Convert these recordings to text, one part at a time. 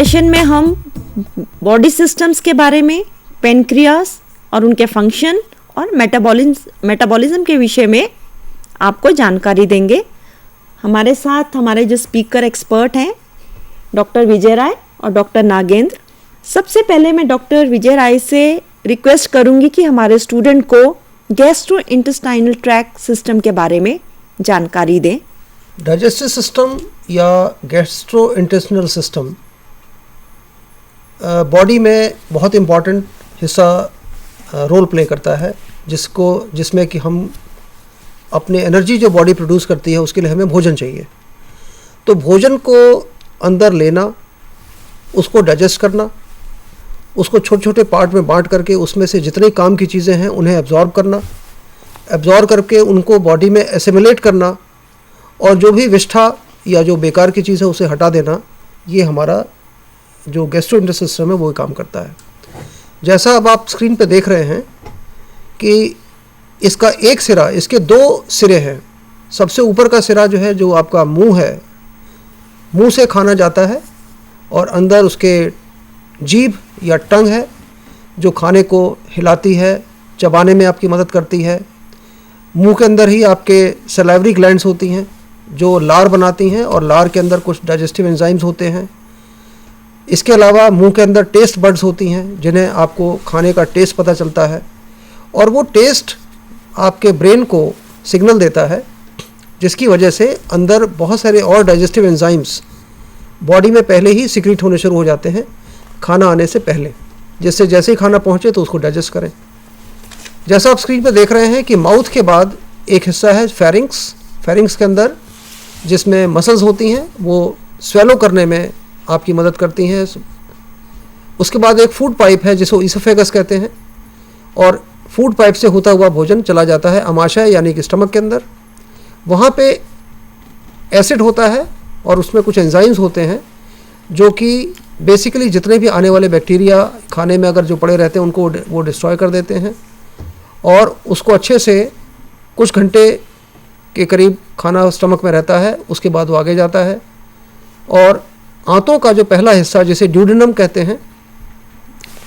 Session में हम body systems के बारे में, पेनक्रियास और उनके फंक्शन और मेटाबॉलिज्म के विषय में आपको जानकारी देंगे। हमारे साथ हमारे जो स्पीकर एक्सपर्ट हैं डॉक्टर विजय राय और डॉक्टर नागेंद्र। सबसे पहले मैं डॉक्टर विजय राय से रिक्वेस्ट करूंगी कि हमारे स्टूडेंट को गैस्ट्रो इंटेस्टाइनल ट्रैक्ट सिस्टम के बारे में जानकारी दें। डाइजेस्टिव सिस्टम या गैस्ट्रो इंटेस्टाइनल सिस्टम बॉडी में बहुत इम्पॉर्टेंट हिस्सा रोल प्ले करता है, जिसमें कि हम अपने एनर्जी जो बॉडी प्रोड्यूस करती है उसके लिए हमें भोजन चाहिए। तो भोजन को अंदर लेना, उसको डाइजेस्ट करना, उसको छोटे छोटे पार्ट में बांट करके उसमें से जितने काम की चीज़ें हैं उन्हें एब्जॉर्ब करना, एब्जॉर्ब करके उनको बॉडी में एसिमिलेट करना और जो भी विष्ठा या जो बेकार की चीज़ है उसे हटा देना, ये हमारा जो गैस्ट्रोइंटेस्टाइनल सिस्टम है वो काम करता है। जैसा अब आप स्क्रीन पे देख रहे हैं कि इसका एक सिरा, इसके दो सिरे हैं। सबसे ऊपर का सिरा जो है, जो आपका मुंह है, मुंह से खाना जाता है और अंदर उसके जीभ या टंग है जो खाने को हिलाती है, चबाने में आपकी मदद करती है। मुंह के अंदर ही आपके सलाइवरी ग्लैंड्स होती हैं जो लार बनाती हैं और लार के अंदर कुछ डाइजेस्टिव एंजाइम्स होते हैं। इसके अलावा मुंह के अंदर टेस्ट बड्स होती हैं जिन्हें आपको खाने का टेस्ट पता चलता है और वो टेस्ट आपके ब्रेन को सिग्नल देता है, जिसकी वजह से अंदर बहुत सारे और डाइजेस्टिव एंजाइम्स बॉडी में पहले ही सिक्रीट होने शुरू हो जाते हैं खाना आने से पहले, जिससे जैसे ही खाना पहुंचे तो उसको डाइजेस्ट करें। जैसा आप स्क्रीन पर देख रहे हैं कि माउथ के बाद एक हिस्सा है फेरिंग्स। फेरिंग्स के अंदर जिसमें मसल्स होती हैं वो स्वेलो करने में आपकी मदद करती हैं। उसके बाद एक फूड पाइप है जिसको इसोफेगस कहते हैं और फूड पाइप से होता हुआ भोजन चला जाता है अमाशय यानी कि स्टमक के अंदर। वहाँ पे एसिड होता है और उसमें कुछ एंजाइम्स होते हैं जो कि बेसिकली जितने भी आने वाले बैक्टीरिया खाने में अगर जो पड़े रहते हैं उनको वो डिस्ट्रॉय कर देते हैं और उसको अच्छे से कुछ घंटे के करीब खाना स्टमक में रहता है। उसके बाद वो आगे जाता है और आंतों का जो पहला हिस्सा जिसे ड्यूडेनम कहते हैं,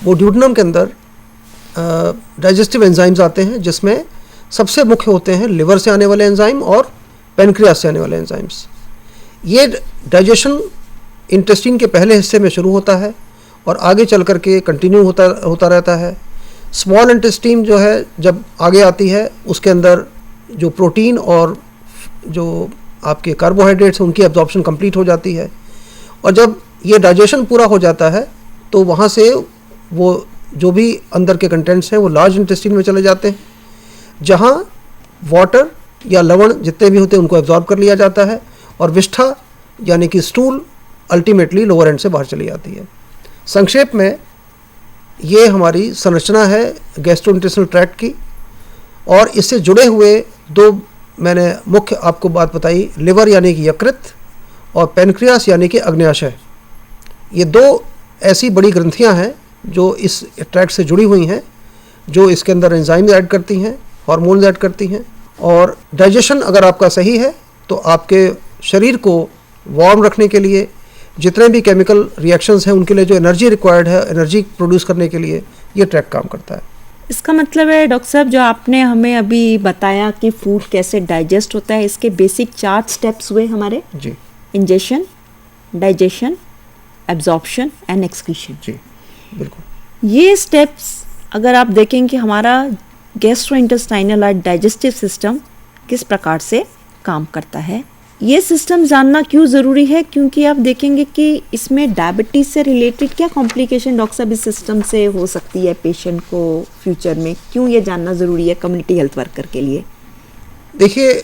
वो ड्यूडेनम के अंदर डाइजेस्टिव एंजाइम्स आते हैं, जिसमें सबसे मुख्य होते हैं लिवर से आने वाले एंजाइम और पेनक्रियास से आने वाले एंजाइम्स। ये डाइजेशन इंटेस्टाइन के पहले हिस्से में शुरू होता है और आगे चल कर के कंटिन्यू होता रहता है। स्मॉल इंटेस्टाइन जो है जब आगे आती है उसके अंदर जो प्रोटीन और जो आपके कार्बोहाइड्रेट्स उनकी एब्जॉर्प्शन कंप्लीट हो जाती है और जब ये डाइजेशन पूरा हो जाता है तो वहाँ से वो जो भी अंदर के कंटेंट्स हैं वो लार्ज इंटेस्टाइन में चले जाते हैं, जहाँ वाटर या लवण जितने भी होते हैं उनको एब्जॉर्ब कर लिया जाता है और विष्ठा यानी कि स्टूल अल्टीमेटली लोअर एंड से बाहर चली जाती है। संक्षेप में ये हमारी संरचना है गैस्ट्रोइंटेस्टाइनल ट्रैक्ट की और इससे जुड़े हुए दो मैंने मुख्य आपको बात बताई, लिवर यानी कि यकृत और पेनक्रियास यानी कि अग्न्याशय। ये दो ऐसी बड़ी ग्रंथियां हैं जो इस ट्रैक्ट से जुड़ी हुई हैं, जो इसके अंदर एंजाइम ऐड करती हैं, हार्मोन्स ऐड करती हैं और डाइजेशन अगर आपका सही है तो आपके शरीर को वार्म रखने के लिए जितने भी केमिकल रिएक्शंस हैं उनके लिए जो एनर्जी रिक्वायर्ड है एनर्जी प्रोड्यूस करने के लिए ये ट्रैक्ट काम करता है। इसका मतलब है डॉक्टर साहब जो आपने हमें अभी बताया कि फूड कैसे डाइजेस्ट होता है, इसके बेसिक 4 स्टेप्स हुए हमारे जी। Ingestion, digestion, absorption and excretion. जी बिल्कुल। ये स्टेप्स अगर आप देखें कि हमारा गैस्ट्रोइंटेस्टाइनल और डाइजेस्टिव सिस्टम किस प्रकार से काम करता है, ये सिस्टम जानना क्यों ज़रूरी है, क्योंकि आप देखेंगे कि इसमें डायबिटीज़ से रिलेटेड क्या कॉम्प्लिकेशन डॉक्टर साहब इस सिस्टम से हो सकती है पेशेंट को फ्यूचर में, क्यों ये जानना ज़रूरी है कम्युनिटी हेल्थ वर्कर के लिए? देखिए,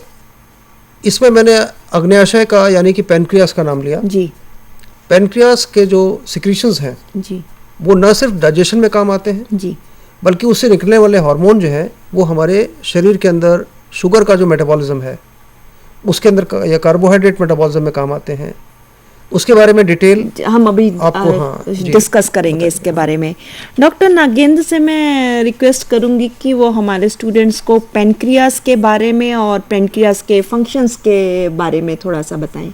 इसमें मैंने अग्न्याशय का यानी कि पेनक्रियास का नाम लिया जी। पेनक्रियास के जो सिक्रीशंस हैं जी वो न सिर्फ डाइजेशन में काम आते हैं जी, बल्कि उससे निकलने वाले हार्मोन जो है वो हमारे शरीर के अंदर शुगर का जो मेटाबॉलिज्म है उसके अंदर या कार्बोहाइड्रेट मेटाबॉलिज्म में काम आते हैं। उसके बारे में डिटेल हम अभी आपको डिस्कस करेंगे इसके बारे में। डॉक्टर नागेंद्र से मैं रिक्वेस्ट करूंगी कि वो हमारे स्टूडेंट्स को पेनक्रियास के बारे में और पेनक्रियास के फंक्शंस के बारे में थोड़ा सा बताएं।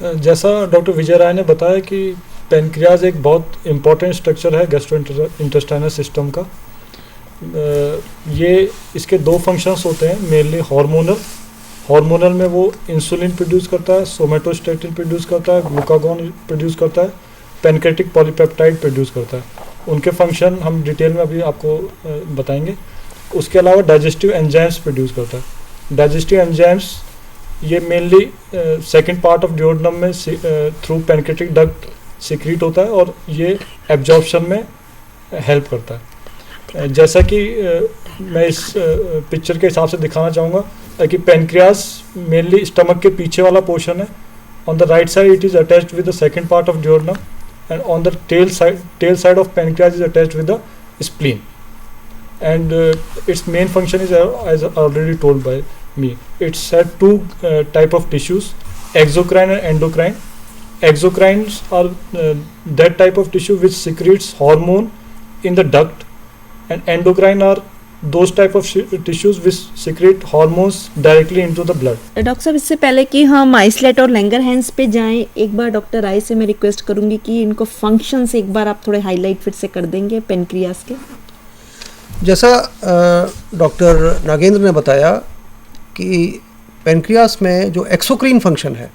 जैसा डॉक्टर विजय राय ने बताया कि पेनक्रियाज एक बहुत इम्पॉर्टेंट स्ट्रक्चर है गैस्ट्रो इंटेस्टाइनल सिस्टम का। ये इसके दो फंक्शंस होते हैं मेनली हार्मोनल में वो इंसुलिन प्रोड्यूस करता है, सोमेटोस्टेटिन प्रोड्यूस करता है, ग्लूकागॉन प्रोड्यूस करता है, पैनक्रेटिक पॉलीपेप्टाइड प्रोड्यूस करता है। उनके फंक्शन हम डिटेल में अभी आपको बताएंगे। उसके अलावा डाइजेस्टिव एंजाइम्स प्रोड्यूस करता है। डाइजेस्टिव एंजाइम्स ये mainly second part of duodenum में थ्रू पैनक्रेटिक डक्ट सिक्रीट होता है और ये एब्जॉर्प्शन में हेल्प करता है। जैसा कि मैं इस पिक्चर के हिसाब से दिखाना चाहूँगा कि पेनक्रियास मेनली स्टमक के पीछे वाला पोर्शन है। On the right side it is attached with the second part of duodenum and on the tail side of pancreas is attached with the spleen and its main function is as already told by me. It's had two type of tissues, exocrine and endocrine. Exocrines are that type of tissue which secretes hormone in the duct, and endocrine are those type of tissues which secrete hormones directly into the blood. Doctor साहब, इससे पहले कि हम islet और Langerhans पे जाएं, एक बार doctor राय से मैं रिक्वेस्ट करूंगी कि इनको फंक्शंस एक बार आप थोड़े हाईलाइट फिर से कर देंगे पेनक्रियास के। जैसा डॉक्टर नागेंद्र ने बताया कि पेनक्रियास में जो एक्सोक्रीन फंक्शन है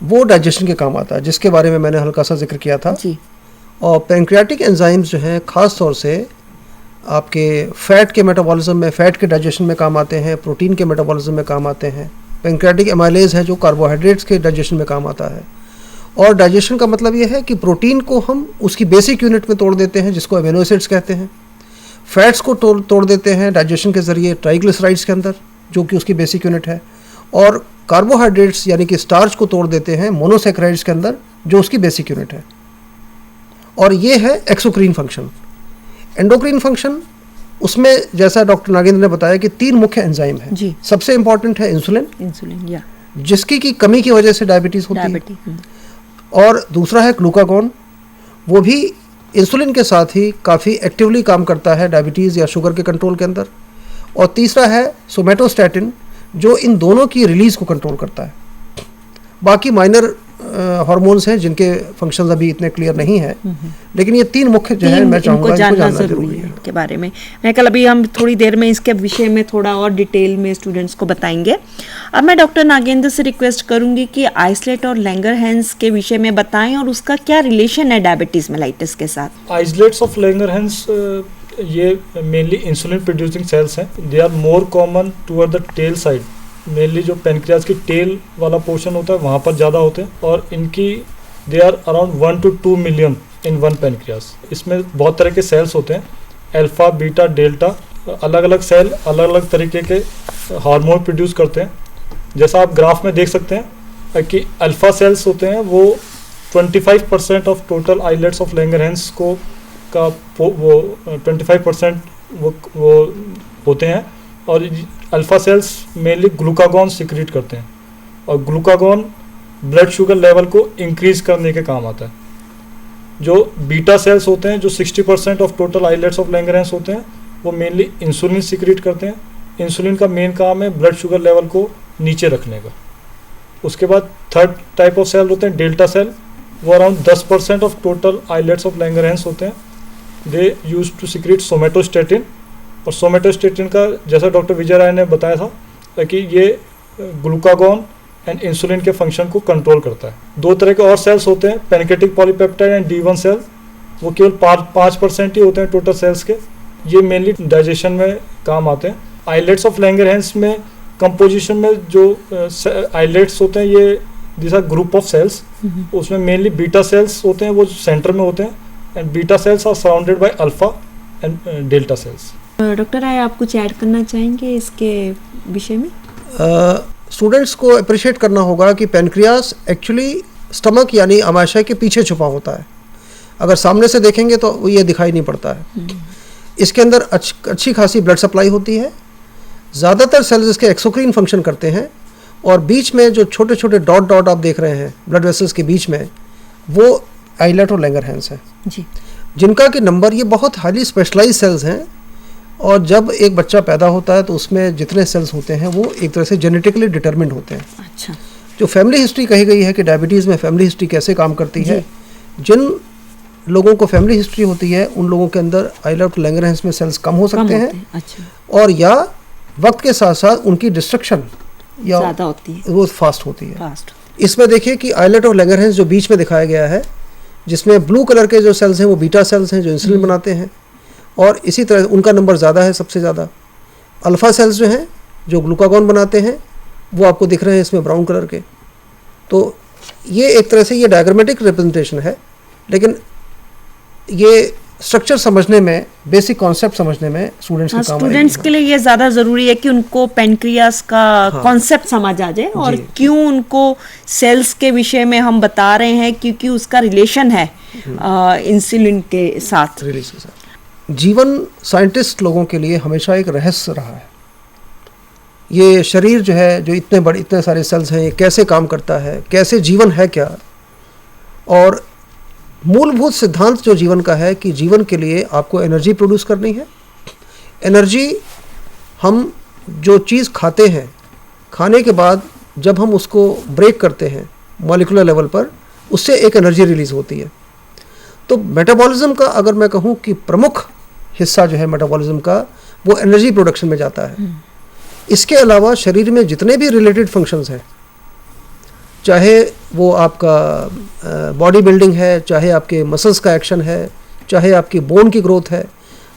वो डाइजेशन के काम आता है, जिसके बारे में मैंने हल्का सा जिक्र किया था जी। और पेनक्रियाटिक एंजाइम्स जो हैं ख़ास तौर से आपके फ़ैट के मेटाबॉलिज्म में, फ़ैट के डाइजेशन में काम आते हैं, प्रोटीन के मेटाबॉलिज्म में काम आते हैं। पेनक्रियाटिक एमाइलेज है जो कार्बोहाइड्रेट्स के डाइजेशन में काम आता है। और डाइजेशन का मतलब ये है कि प्रोटीन को हम उसकी बेसिक यूनिट में तोड़ देते हैं जिसको अमीनो एसिड्स कहते हैं। फैट्स को तोड़ देते हैं डाइजेशन के ज़रिए ट्राइग्लिसराइड्स के अंदर जो कि उसकी बेसिक यूनिट है। और कार्बोहाइड्रेट्स यानी कि स्टार्च को तोड़ देते हैं मोनोसैकेराइड्स के अंदर जो उसकी बेसिक यूनिट है। और ये है एक्सोक्रीन फंक्शन। एंडोक्रीन फंक्शन, उसमें जैसा डॉक्टर नागेंद्र ने बताया कि 3 मुख्य एंजाइम हैं जी। सबसे इंपॉर्टेंट है इंसुलिन या जिसकी की कमी की वजह से डायबिटीज़ होती है। और दूसरा है ग्लूकागॉन, वो भी इंसुलिन के साथ ही काफ़ी एक्टिवली काम करता है डायबिटीज़ या शुगर के कंट्रोल के अंदर। और तीसरा है सोमेटोस्टेटिन जो इन दोनों की रिलीज़ को कंट्रोल करता है। बाकी माइनर हार्मोन्स हैं जिनके फंक्शंस अभी इतने क्लियर नहीं है, लेकिन ये 3 मुख्य जो है मैं चाहूँगा इनको जानना जरूरी है के बारे में। मैं कल अभी हम थोड़ी देर में इसके विषय में थोड़ा और डिटेल में स्टूडेंट्स को बताएंगे। अब मैं डॉक्टर नागेंद्र से रिक्वेस्ट करूंगी कि आइसलेट और लैंगरहैंस के विषय में बताएं और उसका क्या रिलेशन है डायबिटीज मेलाइटिस के साथ। आइसलेट्स ऑफ लैंगरहैंस ये मेनली इंसुलिन प्रोड्यूसिंग सेल्स हैं। They are more common toward the tail side. Mainly जो पेनक्रियास की टेल वाला पोर्शन होता है वहाँ पर ज़्यादा होते हैं और इनकी they are around 1 to 2 million in one pancreas. इसमें बहुत तरह के सेल्स होते हैं, अल्फा, बीटा, डेल्टा। अलग अलग सेल अलग अलग तरीके के हार्मोन प्रोड्यूस करते हैं। जैसा आप ग्राफ में देख सकते हैं कि अल्फा सेल्स होते हैं वो 25% of total islets of Langerhans को का वो 25% वो होते हैं। और alpha cells mainly glucagon secrete करते हैं और ग्लूकागॉन ब्लड शुगर लेवल को इंक्रीज करने के काम आता है। जो बीटा सेल्स होते हैं जो 60% of total islets of Langerhans होते हैं वो मेनली इंसुलिन सिक्रीट करते हैं। इंसुलिन का मेन काम है ब्लड शुगर लेवल को नीचे रखने का। उसके बाद थर्ड टाइप ऑफ सेल होते हैं डेल्टा सेल, वो around 10% of total islets of Langerhans होते हैं। They use to secrete somatostatin. और सोमेटोस्टेटिन का जैसा डॉक्टर विजय राय ने बताया था कि ये ग्लूकागॉन एंड इंसुलिन के फंक्शन को कंट्रोल करता है। 2 तरह के और सेल्स होते हैं, pancreatic polypeptide and D1 cell. वो केवल 5% ही होते हैं टोटल सेल्स के। ये मेनली डाइजेशन में काम आते हैं। आइलेट्स ऑफ लैंगरहैंस में कंपोजिशन में जो आइलेट्स होते हैं ये this are group of cells. उसमें मेनली बीटा सेल्स होते हैं, वो सेंटर में होते हैं and beta cells are surrounded by alpha and delta cells. Doctor Rai, आप कुछ ऐड करना चाहेंगे इसके विषय में? स्टूडेंट्स को अप्रिशिएट करना होगा कि पेनक्रियास एक्चुअली स्टमक यानी अमाशय के पीछे छुपा होता है। अगर सामने से देखेंगे तो ये दिखाई नहीं पड़ता है। इसके अंदर अच्छी खासी ब्लड सप्लाई होती है। ज़्यादातर सेल्स इसके एक्सोक्रीन फंक्शन करते हैं और बीच में जो छोटे छोटे डॉट डॉट आप देख रहे हैं ब्लड वेसल्स के बीच में, वो आइलेट और लैंगरहैंस हैं जी, जिनका कि नंबर, ये बहुत हाईली स्पेशलाइज सेल्स हैं। और जब एक बच्चा पैदा होता है तो उसमें जितने सेल्स होते हैं वो एक तरह से जेनेटिकली डिटरमिन्ड होते हैं। अच्छा। जो फैमिली हिस्ट्री कही गई है कि डायबिटीज़ में फैमिली हिस्ट्री कैसे काम करती है, जिन लोगों को फैमिली हिस्ट्री होती है उन लोगों के अंदर आइलर लैंगरहैंस में सेल्स कम हो सकते हैं, अच्छा, और या वक्त के साथ साथ उनकी डिस्ट्रक्शन या ज़्यादा होती है, वो फास्ट होती है। फास्ट। इसमें देखिए कि आइलर और लैंगरहैंस जो बीच में दिखाया गया है, जिसमें ब्लू कलर के जो सेल्स हैं वो बीटा सेल्स हैं जो इंसुलिन बनाते हैं, और इसी तरह उनका नंबर ज़्यादा है, सबसे ज़्यादा। अल्फ़ा सेल्स जो हैं जो ग्लूकागॉन बनाते हैं वो आपको दिख रहे हैं इसमें ब्राउन कलर के। तो ये एक तरह से ये डायग्रामेटिक रिप्रेजेंटेशन है, लेकिन ये स्ट्रक्चर समझने में, बेसिक कॉन्सेप्ट समझने में स्टूडेंट्स के काम आएगी। स्टूडेंट्स के लिए ये ज़्यादा ज़रूरी है कि उनको पेनक्रियास का कॉन्सेप्ट समझ आ जाए, और क्यों उनको सेल्स के विषय में हम बता रहे हैं, क्योंकि उसका रिलेशन है इंसुलिन के साथ, रिलीज के साथ। जीवन साइंटिस्ट लोगों के लिए हमेशा एक रहस्य रहा है। ये शरीर जो है, जो इतने बड़े इतने सारे सेल्स हैं, ये कैसे काम करता है, कैसे जीवन है क्या, और मूलभूत सिद्धांत जो जीवन का है कि जीवन के लिए आपको एनर्जी प्रोड्यूस करनी है। एनर्जी हम जो चीज़ खाते हैं, खाने के बाद जब हम उसको ब्रेक करते हैं मॉलिक्यूलर लेवल पर, उससे एक एनर्जी रिलीज होती है। तो मेटाबॉलिज्म का अगर मैं कहूँ कि प्रमुख हिस्सा जो है मेटाबॉलिज्म का, वो एनर्जी प्रोडक्शन में जाता है। इसके अलावा शरीर में जितने भी रिलेटेड फंक्शंस हैं, चाहे वो आपका बॉडी बिल्डिंग है, चाहे आपके मसल्स का एक्शन है, चाहे आपकी बोन की ग्रोथ है,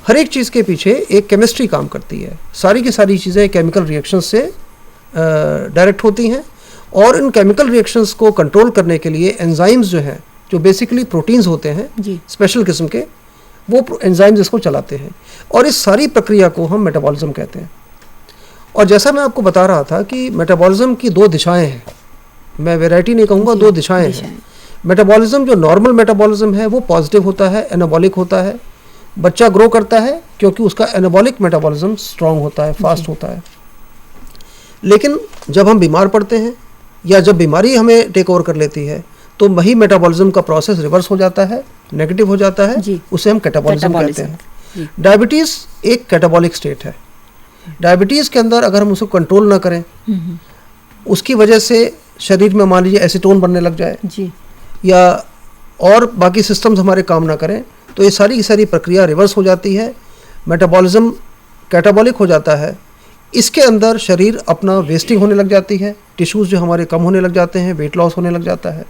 हर एक चीज़ के पीछे एक केमिस्ट्री काम करती है। सारी की सारी चीज़ें केमिकल रिएक्शंस से डायरेक्ट होती हैं, और इन केमिकल रिएक्शंस को कंट्रोल करने के लिए एंजाइम्स जो हैं, जो बेसिकली प्रोटीन्स होते हैं स्पेशल किस्म के, वो एंजाइम्स इसको चलाते हैं, और इस सारी प्रक्रिया को हम मेटाबॉलिज्म कहते हैं। और जैसा मैं आपको बता रहा था कि मेटाबॉलिज्म की दो दिशाएं हैं, मैं वैरायटी नहीं कहूँगा, दो दिशाएं हैं। मेटाबॉलिज्म जो नॉर्मल मेटाबॉलिज्म है वो पॉजिटिव होता है, एनाबॉलिक होता है। बच्चा ग्रो करता है क्योंकि उसका एनाबॉलिक मेटाबॉलिज्म स्ट्रांग होता है, फास्ट होता है। लेकिन जब हम बीमार पड़ते हैं या जब बीमारी हमें टेक ओवर कर लेती है, तो वही मेटाबॉलिज्म का प्रोसेस रिवर्स हो जाता है, नेगेटिव हो जाता है, उसे हम कैटाबॉलिज्म कहते हैं। डायबिटीज़ एक कैटाबॉलिक स्टेट है। डायबिटीज़ के अंदर अगर हम उसको कंट्रोल ना करें, उसकी वजह से शरीर में मान लीजिए एसीटोन बनने लग जाए जी, या और बाकी सिस्टम्स हमारे काम ना करें, तो ये सारी की सारी प्रक्रिया रिवर्स हो जाती है, मेटाबॉलिज्म कैटाबॉलिक हो जाता है। इसके अंदर शरीर अपना वेस्टिंग होने लग जाती है, टिश्यूज़ जो हमारे कम होने लग जाते हैं, वेट लॉस होने लग जाता है,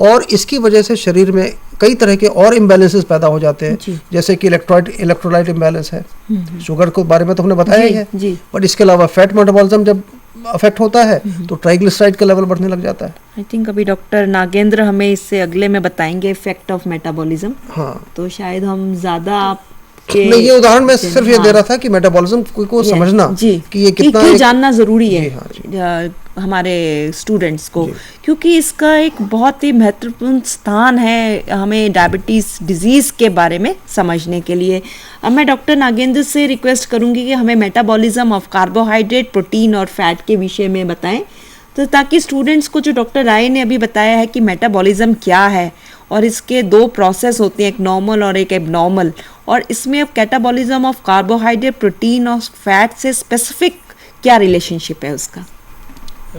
और इसकी वजह से शरीर में कई तरह के और इम्बैलेंसेस पैदा हो जाते हैं, जैसे कि इलेक्ट्रोलाइट इम्बैलेंस है, शुगर के बारे में तो हमने बताया ही है, बट इसके अलावा फैट मेटाबॉलिज्म जब अफेक्ट होता है तो ट्राइग्लिसराइड का लेवल बढ़ने लग जाता है। आई थिंक अभी डॉक्टर नागेंद्र हमें इससे अगले में बताएंगे इफेक्ट ऑफ मेटाबॉलिज्म। हाँ, तो शायद हम ज़्यादा नहीं, ये उदाहरण मैं सिर्फ ये दे रहा था कि मेटाबॉलिज्म को समझना कि ये कितना क्यों जानना ज़रूरी है हाँ, हमारे स्टूडेंट्स को, क्योंकि इसका एक बहुत ही महत्वपूर्ण स्थान है हमें डायबिटीज़ डिजीज़ के बारे में समझने के लिए। अब मैं डॉक्टर नागेंद्र से रिक्वेस्ट करूंगी कि हमें मेटाबॉलिज्म ऑफ कार्बोहाइड्रेट, प्रोटीन और फैट के विषय में बताएं, तो ताकि स्टूडेंट्स को, जो डॉक्टर राय ने अभी बताया है कि मेटाबॉलिज्म क्या है और इसके दो प्रोसेस होते हैं, एक नॉर्मल और एक एबनॉर्मल, और इसमें अब कैटाबॉलिज्म ऑफ कार्बोहाइड्रेट, प्रोटीन और फैट से स्पेसिफिक क्या रिलेशनशिप है उसका।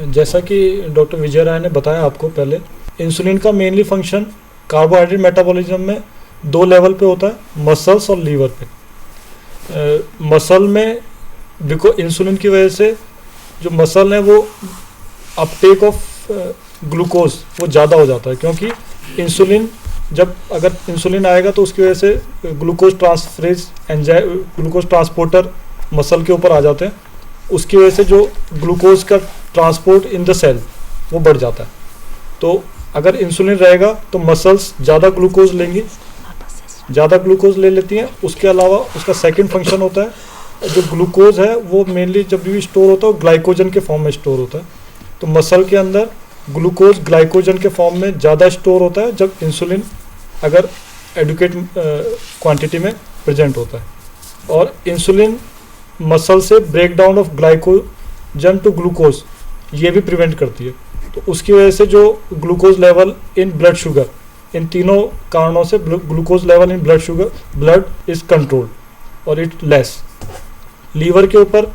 जैसा कि डॉक्टर विजय राय ने बताया आपको पहले, इंसुलिन का मेनली फंक्शन कार्बोहाइड्रेट मेटाबॉलिज्म में दो लेवल पे होता है, मसल्स और लीवर पे। मसल में बिकॉज इंसुलिन की वजह से जो मसल है वो अपटेक ऑफ ग्लूकोज वो ज़्यादा हो जाता है, क्योंकि इंसुलिन जब अगर इंसुलिन आएगा तो उसकी वजह से glucose transferase enzyme, glucose transporter muscle के ऊपर आ जाते हैं, उसकी वजह से जो ग्लूकोज का ट्रांसपोर्ट इन द सेल वो बढ़ जाता है। तो अगर इंसुलिन रहेगा तो मसल्स ज़्यादा ग्लूकोज लेंगी, ज़्यादा ग्लूकोज ले लेती हैं। उसके अलावा उसका सेकंड फंक्शन होता है, जो ग्लूकोज है वो मेनली जब भी स्टोर होता है वो ग्लाइकोजन के फॉर्म में स्टोर होता है। तो मसल के अंदर ग्लूकोज ग्लाइकोजन के फॉर्म में ज़्यादा स्टोर होता है जब इंसुलिन अगर एडुकेट क्वांटिटी में प्रेजेंट होता है, और इंसुलिन मसल से break down of glycogen to glucose ये भी प्रिवेंट करती है। तो उसकी वजह से जो glucose level in blood sugar, इन तीनों कारणों से glucose level in blood sugar, blood is controlled और इट लेस। लीवर के ऊपर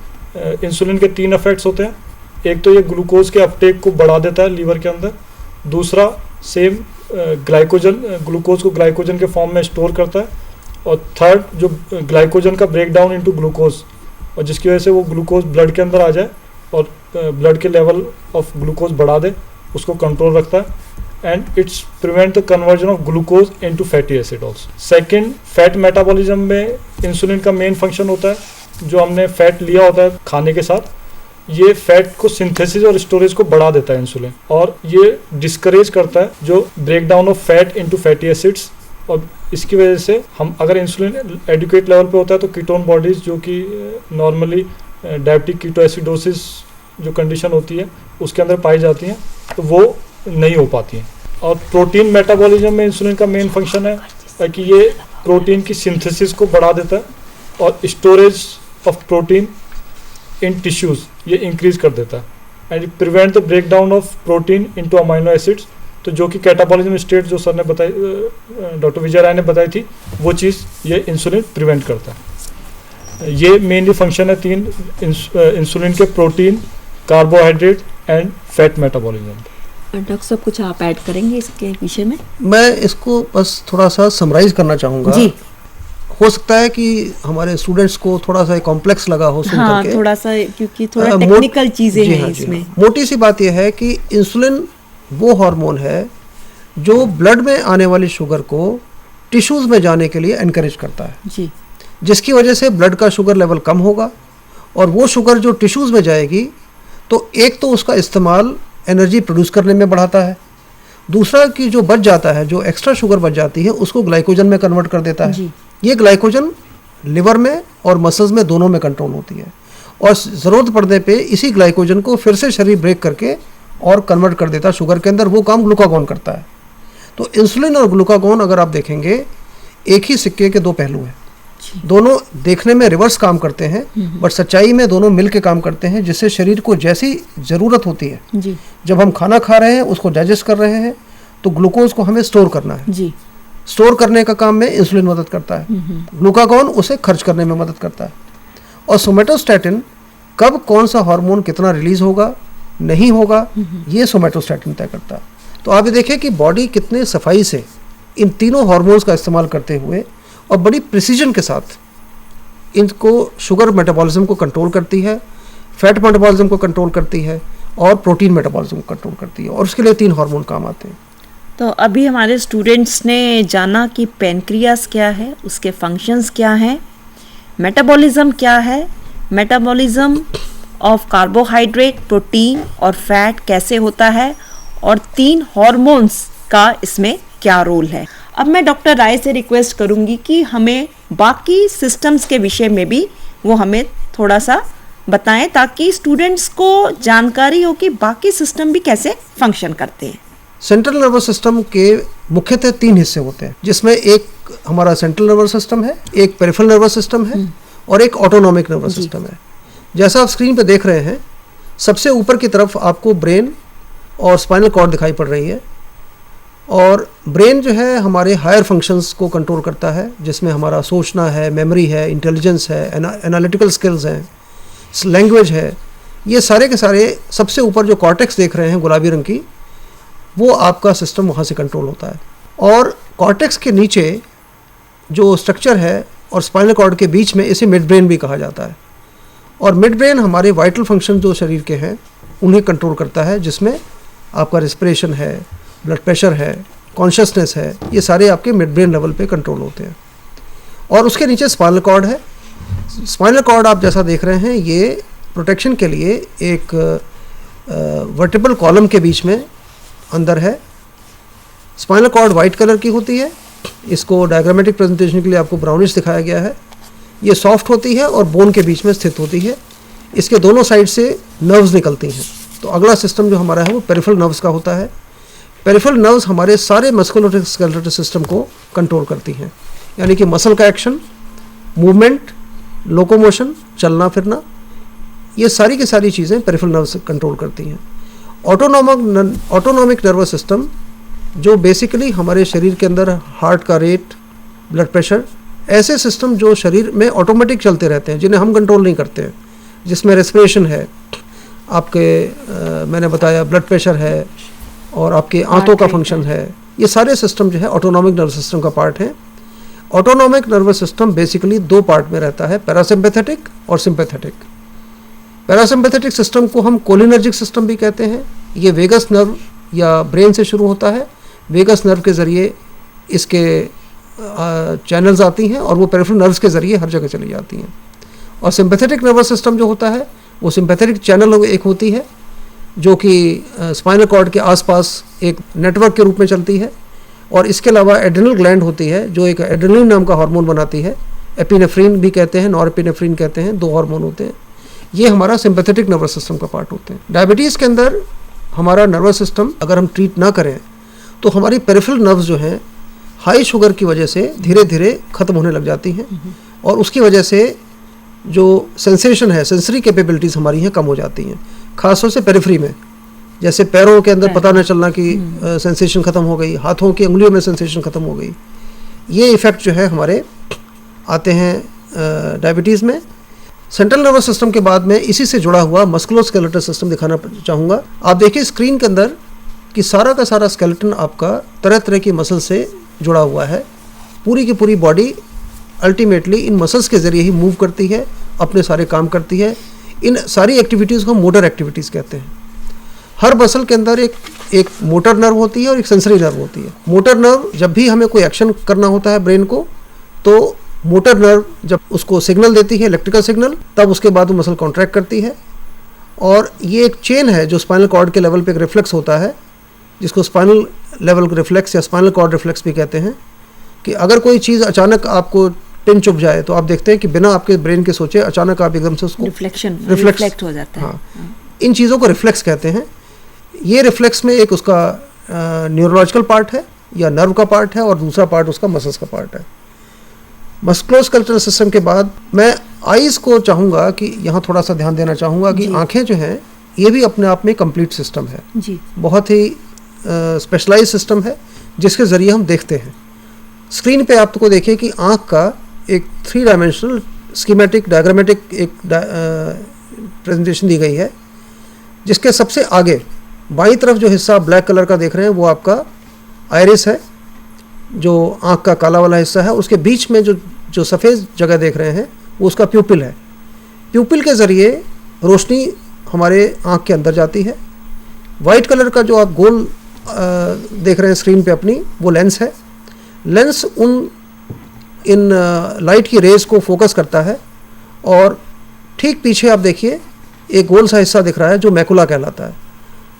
इंसुलिन के तीन इफेक्ट्स होते हैं। एक तो ये ग्लूकोज के अपटेक को बढ़ा देता है लीवर के अंदर, दूसरा सेम ग्लाइकोजन, ग्लूकोज को ग्लाइकोजन के फॉर्म में स्टोर करता है, और थर्ड जो ग्लाइकोजन का ब्रेक डाउन इनटू ग्लूकोज, और जिसकी वजह से वो ग्लूकोज ब्लड के अंदर आ जाए और ब्लड के लेवल ऑफ ग्लूकोज बढ़ा दे, उसको कंट्रोल रखता है, and it's prevent the conversion of glucose into fatty acid also. Second, fat metabolism में इंसुलिन का मेन फंक्शन होता है, जो हमने फैट लिया होता है खाने के साथ, ये फैट को सिंथेसिस और स्टोरेज को बढ़ा देता है इंसुलिन, और ये डिस्करेज करता है जो break down of fat into fatty acids, और इसकी वजह से हम अगर इंसुलिन एडिक्वेट लेवल पे होता है तो कीटोन बॉडीज, जो कि नॉर्मली डायबिटिक कीटोएसिडोसिस जो कंडीशन होती है उसके अंदर पाई जाती हैं, तो वो नहीं हो पाती हैं। और प्रोटीन मेटाबॉलिज्म में इंसुलिन का मेन फंक्शन है कि ये प्रोटीन की सिंथेसिस को बढ़ा देता है और storage of protein in tissues ये इंक्रीज कर देता है, and prevent the break down of protein into amino acids, तो जो कि कैटाबॉलिज्म स्टेट जो सर ने बताई, डॉक्टर विजय राय ने बताई थी, वो चीज़ ये इंसुलिन प्रिवेंट करता है। ये मेनली फंक्शन है तीन इंसुलिन के, protein, carbohydrate and fat metabolism. Doctor साहब कुछ आप ऐड करेंगे इसके विषय में? मैं इसको बस थोड़ा सा समराइज करना चाहूँगा जी। हो सकता है कि हमारे स्टूडेंट्स को थोड़ा सा कॉम्प्लेक्स लगा हो सुन हाँ, करके, थोड़ा सा, क्योंकि थोड़ा टेक्निकल चीजें जी हैं हाँ, जी इसमें। हाँ। मोटी सी बात यह है कि इंसुलिन वो हार्मोन है जो ब्लड में आने वाली शुगर को टिश्यूज में जाने के लिए एनकरेज करता है, जी, जिसकी वजह से ब्लड का शुगर लेवल कम होगा, और वो शुगर जो टिश्यूज में जाएगी तो एक तो उसका इस्तेमाल एनर्जी प्रोड्यूस करने में बढ़ाता है, दूसरा कि जो बच जाता है, जो एक्स्ट्रा शुगर बच जाती है, उसको ग्लाइकोजन में कन्वर्ट कर देता है। जी। ये ग्लाइकोजन लिवर में और मसल्स में दोनों में कंट्रोल होती है, और ज़रूरत पड़ने पे इसी ग्लाइकोजन को फिर से शरीर ब्रेक करके और कन्वर्ट कर देता है शुगर के अंदर। वो काम ग्लूकागॉन करता है। तो इंसुलिन और ग्लूकागॉन अगर आप देखेंगे एक ही सिक्के के दो पहलू हैं, दोनों देखने में रिवर्स काम करते हैं, बट सच्चाई में दोनों मिल के काम करते हैं, जिससे शरीर को जैसी ज़रूरत होती है, जी, जब हम खाना खा रहे हैं, उसको डाइजेस्ट कर रहे हैं, तो ग्लूकोज को हमें स्टोर करना है। जी, स्टोर करने का काम में इंसुलिन मदद करता है, ग्लूकागॉन उसे खर्च करने में मदद करता है। और सोमेटोस्टैटिन कब कौन सा हार्मोन कितना रिलीज होगा, नहीं होगा, ये सोमेटोस्टैटिन तय करता है। तो आप ये देखें कि बॉडी कितने सफाई से इन तीनों हार्मोन्स का इस्तेमाल करते हुए और बड़ी प्रिसीजन के साथ इनको शुगर मेटाबॉलिज्म को कंट्रोल करती है, फैट मेटाबॉलिज्म को कंट्रोल करती है, और प्रोटीन मेटाबॉलिज्म को कंट्रोल करती है, और उसके लिए तीन हार्मोन काम आते हैं। तो अभी हमारे स्टूडेंट्स ने जाना कि पैनक्रियास क्या है, उसके फंक्शंस क्या हैं, मेटाबॉलिज्म क्या है, मेटाबॉलिज्म ऑफ कार्बोहाइड्रेट, प्रोटीन और फैट कैसे होता है, और तीन हार्मोन्स का इसमें क्या रोल है। अब मैं डॉक्टर राय से रिक्वेस्ट करूंगी कि हमें बाकी सिस्टम्स के विषय में भी वो हमें थोड़ा सा बताएं, ताकि स्टूडेंट्स को जानकारी हो कि बाकी सिस्टम भी कैसे फंक्शन करते हैं। सेंट्रल नर्वस सिस्टम के मुख्यतः तीन हिस्से होते हैं, जिसमें एक हमारा सेंट्रल नर्वस सिस्टम है, एक पेरिफेरल नर्वस सिस्टम है, और एक ऑटोनॉमिक नर्वस सिस्टम है। जैसा आप स्क्रीन पे देख रहे हैं, सबसे ऊपर की तरफ आपको ब्रेन और स्पाइनल कॉर्ड दिखाई पड़ रही है, और ब्रेन जो है हमारे हायर फंक्शंस को कंट्रोल करता है, जिसमें हमारा सोचना है, मेमोरी है, इंटेलिजेंस है, एनालिटिकल स्किल्स हैं, लैंग्वेज है। ये सारे के सारे सबसे ऊपर जो कॉर्टेक्स देख रहे हैं गुलाबी रंग की, वो आपका सिस्टम वहाँ से कंट्रोल होता है। और कॉर्टेक्स के नीचे जो स्ट्रक्चर है और स्पाइनल कॉर्ड के बीच में, इसे मिड ब्रेन भी कहा जाता है। और मिड ब्रेन हमारे वाइटल फंक्शन जो शरीर के हैं उन्हें कंट्रोल करता है, जिसमें आपका रेस्पिरेशन है, ब्लड प्रेशर है, कॉन्शियसनेस है, ये सारे आपके मिड ब्रेन लेवल पे कंट्रोल होते हैं। और उसके नीचे स्पाइनल कॉर्ड है। स्पाइनल कॉर्ड आप जैसा देख रहे हैं, ये प्रोटेक्शन के लिए एक वर्टिब्रल कॉलम के बीच में अंदर है। स्पाइनल कॉर्ड वाइट कलर की होती है, इसको डायग्रामेटिक प्रेजेंटेशन के लिए आपको ब्राउनिश दिखाया गया है। ये सॉफ्ट होती है और बोन के बीच में स्थित होती है। इसके दोनों साइड से नर्व्स निकलती हैं। तो अगला सिस्टम जो हमारा है वो पेरिफेरल नर्व्स का होता है। पेरिफेरल नर्व्स हमारे सारे मस्कुलोस्केलेटल सिस्टम को कंट्रोल करती हैं, यानी कि मसल का एक्शन, मूवमेंट, लोकोमोशन, चलना फिरना, ये सारी की सारी चीज़ें पेरिफेरल नर्व्स कंट्रोल करती हैं। ऑटोनॉमिक नर्वस सिस्टम जो बेसिकली हमारे शरीर के अंदर हार्ट का रेट, ब्लड प्रेशर, ऐसे सिस्टम जो शरीर में ऑटोमेटिक चलते रहते हैं, जिन्हें हम कंट्रोल नहीं करते हैं, जिसमें रेस्पिरेशन है, आपके मैंने बताया ब्लड प्रेशर है, और आपके आंतों का फंक्शन है, ये सारे सिस्टम जो है ऑटोनॉमिक नर्वस सिस्टम का पार्ट है। ऑटोनॉमिक नर्वस सिस्टम बेसिकली दो पार्ट में रहता है, पैरासिम्पैथेटिक और सिंपैथेटिक। पैरासिम्पैथेटिक सिस्टम को हम कोलिनर्जिक सिस्टम भी कहते हैं। ये वेगस नर्व या ब्रेन से शुरू होता है, वेगस नर्व के ज़रिए इसके चैनल्स आती हैं और वो पेरिफेरल नर्व्स के ज़रिए हर जगह चली जाती हैं। और सिंपैथेटिक नर्वस सिस्टम जो होता है वो सिंपैथेटिक चैनल एक होती है जो कि स्पाइनल कॉर्ड के आसपास एक नेटवर्क के रूप में चलती है। और इसके अलावा एड्रिनल ग्लैंड होती है जो एक एड्रेनलिन नाम का हार्मोन बनाती है, एपिनेफ्रिन भी कहते हैं, नॉरएपिनेफ्रिन कहते हैं, दो हार्मोन होते हैं। ये हमारा सिंपैथेटिक नर्वस सिस्टम का पार्ट होते हैं। डायबिटीज़ के अंदर हमारा नर्वस सिस्टम अगर हम ट्रीट ना करें तो हमारी पेरिफेरल नर्व्स जो हैं हाई शुगर की वजह से धीरे धीरे ख़त्म होने लग जाती हैं और उसकी वजह से जो सेंसेशन है, सेंसरी कैपेबिलिटीज़ हमारी हैं कम हो जाती हैं, ख़ासतौर से पेरिफेरी में। जैसे पैरों के अंदर पता न चलना कि सेंसेशन ख़त्म हो गई, हाथों की उंगलियों में सेंसेशन ख़त्म हो गई, ये इफ़ेक्ट जो है हमारे आते हैं डायबिटीज़ में। सेंट्रल नर्वस सिस्टम के बाद में इसी से जुड़ा हुआ मस्कुलोस्केलेटल सिस्टम दिखाना चाहूँगा। आप देखिए स्क्रीन के अंदर कि सारा का सारा स्केलेटन आपका तरह तरह की मसल से जुड़ा हुआ है। पूरी की पूरी बॉडी अल्टीमेटली इन मसल्स के ज़रिए ही मूव करती है, अपने सारे काम करती है। इन सारी एक्टिविटीज़ को मोटर एक्टिविटीज़ कहते हैं। हर मसल के अंदर एक मोटर नर्व होती है और एक सेंसरी नर्व होती है। मोटर नर्व जब भी हमें कोई एक्शन करना होता है ब्रेन को, तो मोटर नर्व जब उसको सिग्नल देती है, इलेक्ट्रिकल सिग्नल, तब उसके बाद वो मसल कॉन्ट्रैक्ट करती है। और ये एक चेन है जो स्पाइनल कॉर्ड के लेवल पे एक रिफ्लेक्स होता है, जिसको स्पाइनल लेवल रिफ्लेक्स या स्पाइनल कॉर्ड रिफ्लेक्स भी कहते हैं। कि अगर कोई चीज़ अचानक आपको पिन चुभ जाए तो आप देखते हैं कि बिना आपके ब्रेन के सोचे अचानक आप एकदम से उसको रिफ्लेक्ट हो जाता है। हाँ, इन चीज़ों को रिफ्लेक्स कहते हैं। ये रिफ्लेक्स में एक उसका न्यूरोलॉजिकल पार्ट है या नर्व का पार्ट है और दूसरा पार्ट उसका मसल्स का पार्ट है। मस्कुलोस्केलेटल सिस्टम के बाद मैं आईज़ को चाहूँगा कि यहाँ थोड़ा सा ध्यान देना चाहूँगा कि आँखें जो हैं ये भी अपने आप में कंप्लीट सिस्टम है जी। बहुत ही स्पेशलाइज सिस्टम है जिसके ज़रिए हम देखते हैं। स्क्रीन पे आपको देखिए कि आँख का एक 3 डायमेंशनल स्कीमेटिक डायग्रामेटिक एक प्रेजेंटेशन दी गई है, जिसके सबसे आगे बाईं तरफ जो हिस्सा ब्लैक कलर का देख रहे हैं वो आपका आइरिस है, जो आँख का काला वाला हिस्सा है। उसके बीच में जो सफ़ेद जगह देख रहे हैं वो उसका प्यूपिल है। प्यूपिल के ज़रिए रोशनी हमारे आँख के अंदर जाती है। वाइट कलर का जो आप गोल देख रहे हैं स्क्रीन पे अपनी, वो लेंस है। लेंस इन लाइट की रेज़ को फोकस करता है और ठीक पीछे आप देखिए एक गोल सा हिस्सा दिख रहा है जो मैकुला कहलाता है।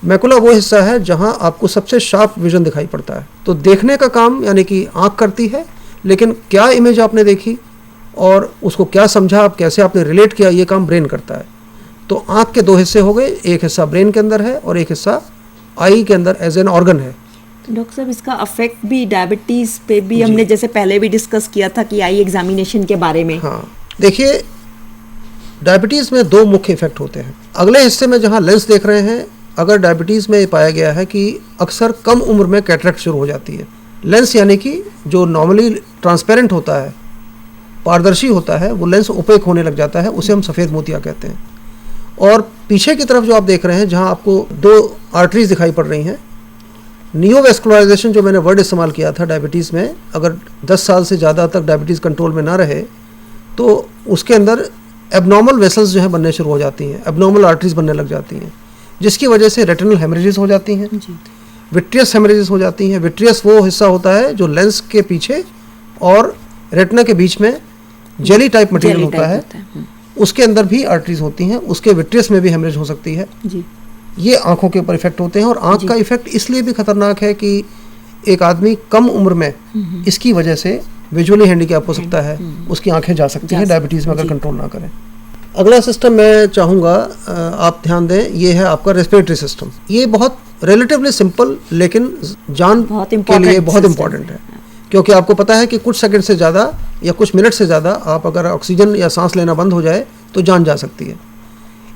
मैकुला वो हिस्सा है जहां आपको सबसे शार्प विजन दिखाई पड़ता है। तो देखने का काम यानी कि आँख करती है, लेकिन क्या इमेज आपने देखी और उसको क्या समझा, आप कैसे आपने रिलेट किया, ये काम ब्रेन करता है। तो आँख के 2 हिस्से हो गए, एक हिस्सा ब्रेन के अंदर है और एक हिस्सा आई के अंदर एज एन ऑर्गन है। डॉक्टर साहब, इसका अफेक्ट भी डायबिटीज़ पे भी हमने जैसे पहले भी डिस्कस किया था कि आई एग्जामिनेशन के बारे में। हाँ, देखिए डायबिटीज़ में 2 मुख्य इफेक्ट होते हैं। अगले हिस्से में जहाँ लेंस देख रहे हैं, अगर डायबिटीज़ में पाया गया है कि अक्सर कम उम्र में कैटरेक्ट शुरू हो जाती है। लेंस यानी कि जो नॉर्मली ट्रांसपेरेंट होता है, पारदर्शी होता है, वो लेंस ओपेक होने लग जाता है, उसे हम सफ़ेद मोतिया कहते हैं। और पीछे की तरफ जो आप देख रहे हैं जहाँ आपको 2 आर्टरीज दिखाई पड़ रही हैं, नियोवेस्कुलराइजेशन जो मैंने वर्ड इस्तेमाल किया था डायबिटीज़ में, अगर 10 साल से ज़्यादा तक डायबिटीज़ कंट्रोल में ना रहे तो उसके अंदर एबनॉर्मल वेसल्स जो हैं बनने शुरू हो जाती हैं, एबनॉर्मल आर्टरीज बनने लग जाती हैं, जिसकी वजह से रेटिनल हेमरेजेस हो जाती हैं, विट्रियस हेमरेजेस हो जाती हैं। विट्रियस वो हिस्सा होता है जो लेंस के पीछे और रेटिना के बीच में जेली टाइप मटेरियल होता है, उसके अंदर भी आर्टरीज होती हैं, उसके विट्रियस में भी हेमरेज हो सकती है जी। ये आंखों के ऊपर इफेक्ट होते हैं और आंख का इफेक्ट इसलिए भी खतरनाक है कि एक आदमी कम उम्र में इसकी वजह से विजुअली हैंडीकैप हो सकता है, उसकी आंखें जा सकती हैं डायबिटीज़ में अगर कंट्रोल ना करें। अगला सिस्टम मैं चाहूँगा आप ध्यान दें, ये है आपका रेस्पिरेटरी सिस्टम। ये बहुत रिलेटिवली सिंपल लेकिन जान के लिए बहुत इम्पॉर्टेंट है, क्योंकि आपको पता है कि कुछ सेकंड से ज़्यादा या कुछ मिनट से ज़्यादा आप अगर ऑक्सीजन या सांस लेना बंद हो जाए तो जान जा सकती है।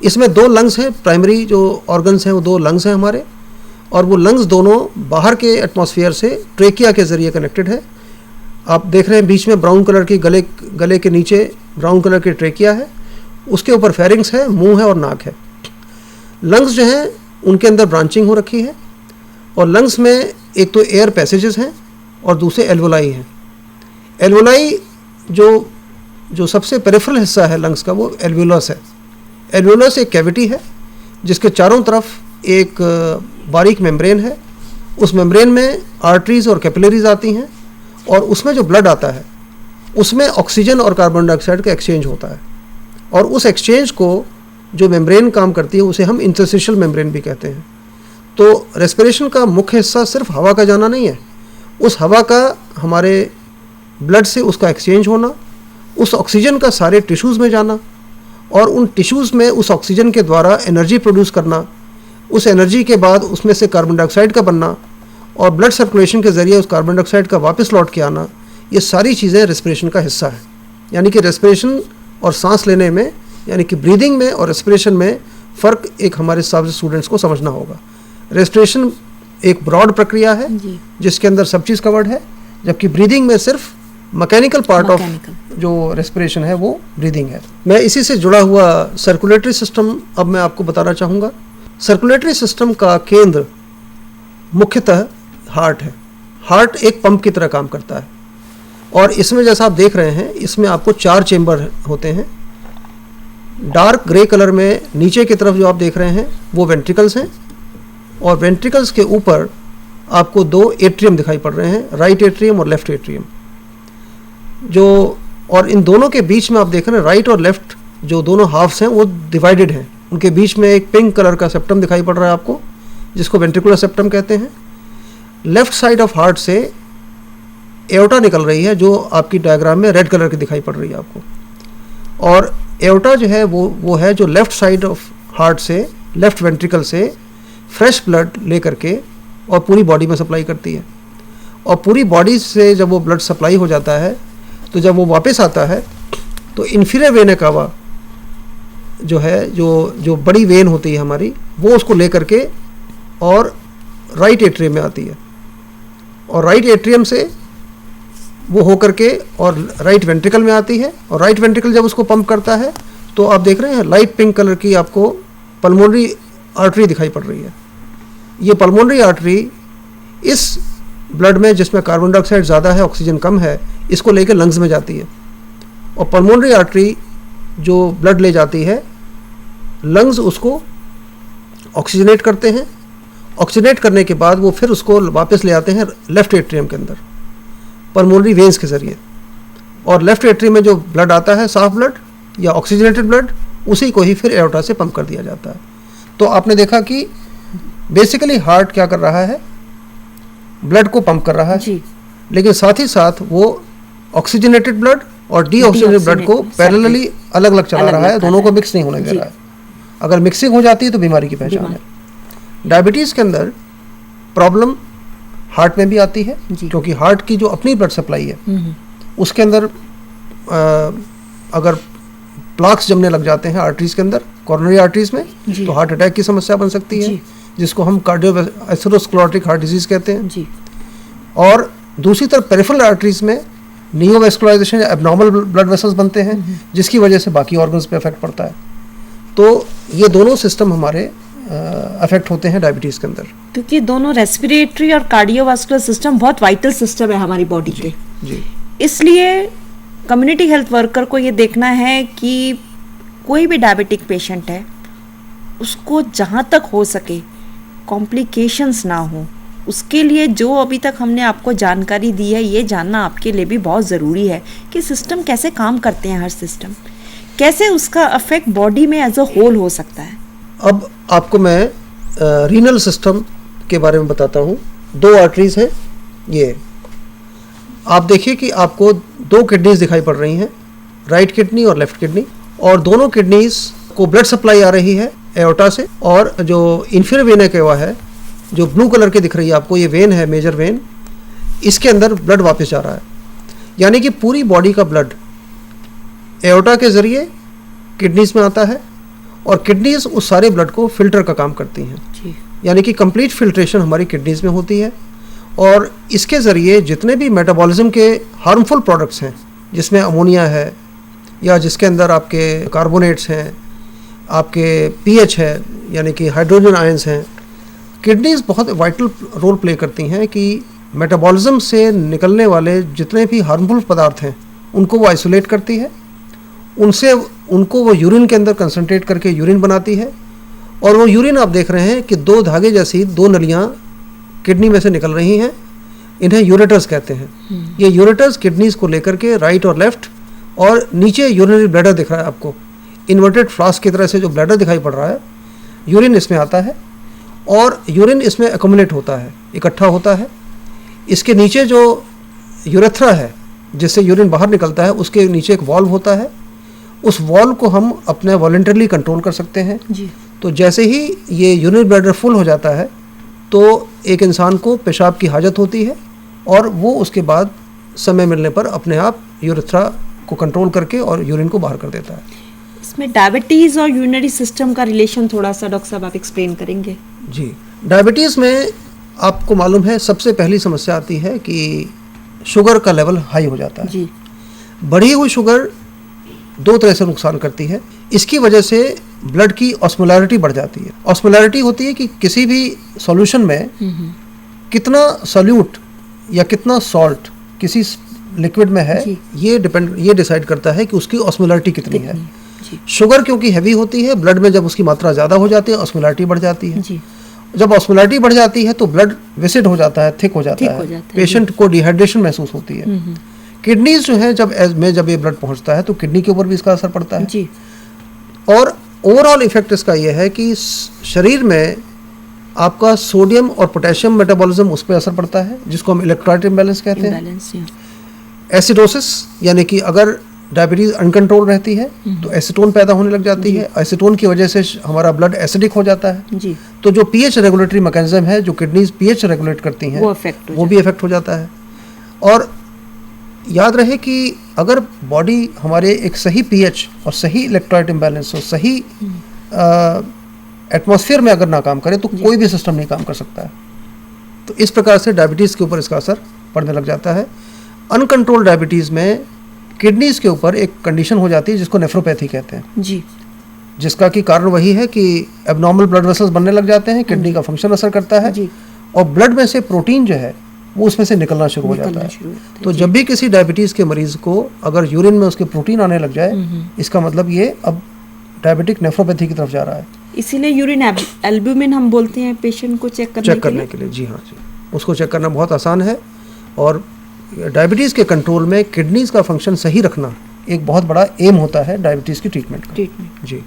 इसमें 2 लंग्स हैं, प्राइमरी जो ऑर्गन्स हैं वो 2 लंग्स हैं हमारे, और वो लंग्स दोनों बाहर के एटमॉस्फेयर से ट्रेकिया के ज़रिए कनेक्टेड है। आप देख रहे हैं बीच में ब्राउन कलर की गले के नीचे ब्राउन कलर की ट्रेकिया है, उसके ऊपर फेरिंग्स है, मुंह है और नाक है। लंग्स जो हैं उनके अंदर ब्रांचिंग हो रखी है और लंग्स में एक तो एयर पैसेजेस हैं और दूसरे एल्वोलाई हैं। एल्वोलाई जो सबसे पेरिफेरल हिस्सा है लंग्स का वो एल्वोलस है। एल्वोलस एक कैविटी है जिसके चारों तरफ एक बारीक मेम्ब्रेन है। उस मेम्ब्रेन में आर्टरीज और कैपिलरीज आती हैं और उसमें जो ब्लड आता है उसमें ऑक्सीजन और कार्बन डाइऑक्साइड का एक्सचेंज होता है, और उस एक्सचेंज को जो मेम्ब्रेन काम करती है उसे हम इंटरस्टिशियल मेम्ब्रेन भी कहते हैं। तो रेस्पिरेशन का मुख्य हिस्सा सिर्फ हवा का जाना नहीं है, उस हवा का हमारे ब्लड से उसका एक्सचेंज होना, उस ऑक्सीजन का सारे टिश्यूज़ में जाना और उन टिश्यूज़ में उस ऑक्सीजन के द्वारा एनर्जी प्रोड्यूस करना, उस एनर्जी के बाद उसमें से कार्बन डाइऑक्साइड का बनना और ब्लड सर्कुलेशन के ज़रिए उस कार्बन डाइऑक्साइड का वापस लौट के आना, ये सारी चीज़ें रेस्पिरेशन का हिस्सा है। यानी कि रेस्पिरेशन और सांस लेने में, यानी कि ब्रीदिंग में और रेस्पिरेशन में फ़र्क एक हमारे हिसाब से स्टूडेंट्स को समझना होगा। रेस्पिरेशन एक ब्रॉड प्रक्रिया है जिसके अंदर सब चीज़ कवर्ड है, जबकि ब्रीदिंग में सिर्फ मैकेनिकल पार्ट ऑफ जो रेस्पिरेशन है वो ब्रीदिंग है। मैं इसी से जुड़ा हुआ सर्कुलेटरी सिस्टम अब मैं आपको बताना चाहूँगा। सर्कुलेटरी सिस्टम का केंद्र मुख्यतः हार्ट है। हार्ट एक पंप की तरह काम करता है और इसमें जैसा आप देख रहे हैं इसमें आपको 4 चेंबर होते हैं। डार्क ग्रे कलर में नीचे की तरफ जो आप देख रहे हैं वो वेंट्रिकल्स हैं और वेंट्रिकल्स के ऊपर आपको 2 एट्रियम दिखाई पड़ रहे हैं, राइट एट्रियम और लेफ्ट एट्रियम। और इन दोनों के बीच में आप देख रहे हैं राइट और लेफ्ट जो दोनों हाफ्स हैं वो डिवाइडेड हैं। उनके बीच में एक पिंक कलर का सेप्टम दिखाई पड़ रहा है आपको, जिसको वेंट्रिकुलर सेप्टम कहते हैं। लेफ्ट साइड ऑफ हार्ट से एओर्टा निकल रही है जो आपकी डायग्राम में रेड कलर की दिखाई पड़ रही है आपको, और एओर्टा जो है वो है जो लेफ्ट साइड ऑफ हार्ट से, लेफ्ट वेंट्रिकल से फ्रेश ब्लड लेकर के और पूरी बॉडी में सप्लाई करती है। और पूरी बॉडी से जब वो ब्लड सप्लाई हो जाता है तो जब वो वापस आता है तो इन्फीरियर वेना कावा जो है, जो बड़ी वेन होती है हमारी, वो उसको लेकर के और राइट एट्रियम में आती है और राइट एट्रियम से वो होकर के और राइट वेंट्रिकल में आती है। और राइट वेंट्रिकल जब उसको पंप करता है तो आप देख रहे हैं लाइट पिंक कलर की आपको पल्मोनरी आर्टरी दिखाई पड़ रही है। ये पल्मोनरी आर्टरी इस ब्लड में जिसमें कार्बन डाइऑक्साइड ज़्यादा है, ऑक्सीजन कम है, इसको लेकर लंग्स में जाती है। और पल्मोनरी आर्टरी जो ब्लड ले जाती है, लंग्स उसको ऑक्सीजनेट करते हैं। ऑक्सीजनेट करने के बाद वो फिर उसको वापस ले आते हैं लेफ्ट एट्रियम के अंदर पल्मोनरी वेन्स के ज़रिए। और लेफ्ट एट्रियम में जो ब्लड आता है, साफ ब्लड या ऑक्सीजनेटेड ब्लड, उसी को ही फिर एओर्टा से पंप कर दिया जाता है। तो आपने देखा कि बेसिकली हार्ट क्या कर रहा है, ब्लड को पंप कर रहा है, लेकिन साथ ही साथ वो ऑक्सीजनेटेड ब्लड और डीऑक्सीजनेटेड ब्लड को पैरेलली अलग अलग चला रहा है, दोनों को मिक्स नहीं होने दे रहा है। अगर मिक्सिंग हो जाती है तो बीमारी की पहचान है। डायबिटीज़ के अंदर प्रॉब्लम हार्ट में भी आती है क्योंकि हार्ट की जो अपनी ब्लड सप्लाई है उसके अंदर अगर प्लाक्स जमने लग जाते हैं आर्टरीज के अंदर, कॉरोनरी आर्टरीज में, तो हार्ट अटैक की समस्या बन सकती है, जिसको हम कार्डियोवैस्कुलर हार्ट डिजीज कहते हैं। और दूसरी तरफ पेरिफेरल आर्टरीज में नियोवैस्कुलराइजेशन या एबनॉर्मल ब्लड वेसल्स बनते हैं, जिसकी वजह से बाकी ऑर्गन्स पे इफेक्ट पड़ता है। तो ये दोनों सिस्टम हमारे अफेक्ट होते हैं डायबिटीज़ के अंदर, क्योंकि दोनों रेस्पिरेटरी और कार्डियोवास्कुलर सिस्टम बहुत वाइटल सिस्टम है हमारी बॉडी के। इसलिए कम्युनिटी हेल्थ वर्कर को ये देखना है कि कोई भी डायबिटिक पेशेंट है उसको जहाँ तक हो सके कॉम्प्लिकेशंस ना हो, उसके लिए जो अभी तक हमने आपको जानकारी दी है ये जानना आपके लिए भी बहुत ज़रूरी है कि सिस्टम कैसे काम करते हैं, हर सिस्टम कैसे उसका अफेक्ट बॉडी में एज अ होल हो सकता है। अब आपको मैं रीनल सिस्टम के बारे में बताता हूँ। 2 आर्टरीज हैं, ये आप देखिए कि आपको 2 किडनीज दिखाई पड़ रही हैं, राइट किडनी और लेफ्ट किडनी, और दोनों किडनीज को ब्लड सप्लाई आ रही है एओर्टा से। और जो इन्फीरियर वेना केवा है जो ब्लू कलर की दिख रही है आपको, ये वेन है, मेजर वेन, इसके अंदर ब्लड वापस जा रहा है। यानी कि पूरी बॉडी का ब्लड एओर्टा के ज़रिए किडनीज में आता है और किडनीज उस सारे ब्लड को फिल्टर का काम करती हैं। यानी कि कंप्लीट फिल्ट्रेशन हमारी किडनीज में होती है और इसके ज़रिए जितने भी मेटाबॉलिज्म के हार्मफुल प्रोडक्ट्स हैं, जिसमें अमोनिया है या जिसके अंदर आपके कार्बोनेट्स हैं, आपके पीएच है यानी कि हाइड्रोजन आयंस हैं, किडनीज बहुत वाइटल रोल प्ले करती हैं कि मेटाबॉलिज्म से निकलने वाले जितने भी हार्मफुल पदार्थ हैं उनको वो आइसोलेट करती है, उनको वो यूरिन के अंदर कंसंट्रेट करके यूरिन बनाती है, और वो यूरिन आप देख रहे हैं कि दो धागे जैसी दो नलियाँ किडनी में से निकल रही हैं, इन्हें यूरेटर्स कहते हैं। ये यूरेटर्स किडनीज को लेकर के राइट और लेफ्ट, और नीचे यूरिनरी ब्लैडर दिख रहा है आपको, इन्वर्टेड फ्लास्क की तरह से जो ब्लैडर दिखाई पड़ रहा है, यूरिन इसमें आता है और यूरिन इसमें एक्युमुलेट होता है, इकट्ठा होता है। इसके नीचे जो यूरेथ्रा है जिससे यूरिन बाहर निकलता है, उसके नीचे एक वॉल्व होता है, उस वॉल्व को हम अपने वॉलंटरली कंट्रोल कर सकते हैं जी। तो जैसे ही ये यूरिनरी ब्लैडर फुल हो जाता है तो एक इंसान को पेशाब की हाजत होती है, और वो उसके बाद समय मिलने पर अपने आप यूरेथ्रा को कंट्रोल करके और यूरिन को बाहर कर देता है। इसमें डायबिटीज़ और यूरिनरी सिस्टम का रिलेशन थोड़ा सा डॉक्टर साहब आप एक्सप्लेन करेंगे? जी, डायबिटीज़ में आपको मालूम है सबसे पहली समस्या आती है कि शुगर का लेवल हाई हो जाता है। जी। बढ़ी हुई शुगर दो तरह से नुकसान करती है। इसकी वजह से ब्लड की ऑस्मोलैरिटी बढ़ जाती है। ऑस्मोलैरिटी होती है कि किसी भी सॉल्यूशन में कितना सॉल्यूट या कितना सॉल्ट किसी लिक्विड में है, ये डिसाइड करता है कि उसकी ऑस्मोलैरिटी कितनी है। शुगर क्योंकि हैवी होती है, ब्लड में जब उसकी मात्रा ज़्यादा हो जाती है ऑस्मोलैरिटी बढ़ जाती है। जी। जब ऑस्मोलैरिटी बढ़ जाती है तो ब्लड विसिड हो जाता है, थिक हो जाता है, पेशेंट को डिहाइड्रेशन महसूस होती है। किडनीज जो है जब ये ब्लड पहुंचता है तो किडनी के ऊपर भी इसका असर पड़ता है जी। और ओवरऑल इफेक्ट इसका यह है कि शरीर में आपका सोडियम और पोटेशियम मेटाबॉलिज्म उस पर असर पड़ता है, जिसको हम इलेक्ट्रोलाइट इम्बैलेंस कहते हैं। एसिडोसिस, यानी कि अगर डायबिटीज अनकंट्रोल रहती है तो एसीटोन पैदा होने लग जाती है। एसीटोन की वजह से हमारा ब्लड एसिडिक हो जाता है जी। तो जो पीएच रेगुलेटरी मैकेनिज्म है, जो किडनीज पीएच रेगुलेट करती हैं, वो भी इफेक्ट हो जाता है। और याद रहे कि अगर बॉडी हमारे एक सही पीएच और सही इलेक्ट्रोलाइट इम्बैलेंस और सही एटमॉस्फेयर में अगर ना काम करे तो कोई भी सिस्टम नहीं काम कर सकता है। तो इस प्रकार से डायबिटीज़ के ऊपर इसका असर पड़ने लग जाता है। अनकंट्रोल्ड डायबिटीज़ में किडनीज़ के ऊपर एक कंडीशन हो जाती है जिसको नेफ्रोपैथी कहते हैं जी, जिसका कि कारण वही है कि एबनॉर्मल ब्लड वेसल्स बनने लग जाते हैं, किडनी का फंक्शन असर करता है जी। और ब्लड में से प्रोटीन जो है वो उसमें से निकलना शुरू हो जाता है। तो जब भी किसी डायबिटीज़ के मरीज़ को अगर यूरिन में उसके प्रोटीन आने लग जाए, इसका मतलब ये अब डायबिटिक नेफ्रोपैथी की तरफ जा रहा है। इसीलिए यूरिन एल्ब्यूमिन हम बोलते हैं पेशेंट को चेक करने के लिए। जी हाँ जी, उसको चेक करना बहुत आसान है। और डायबिटीज़ के कंट्रोल में किडनीज़ का फंक्शन सही रखना एक बहुत बड़ा एम होता है डायबिटीज़ की ट्रीटमेंट का। जी,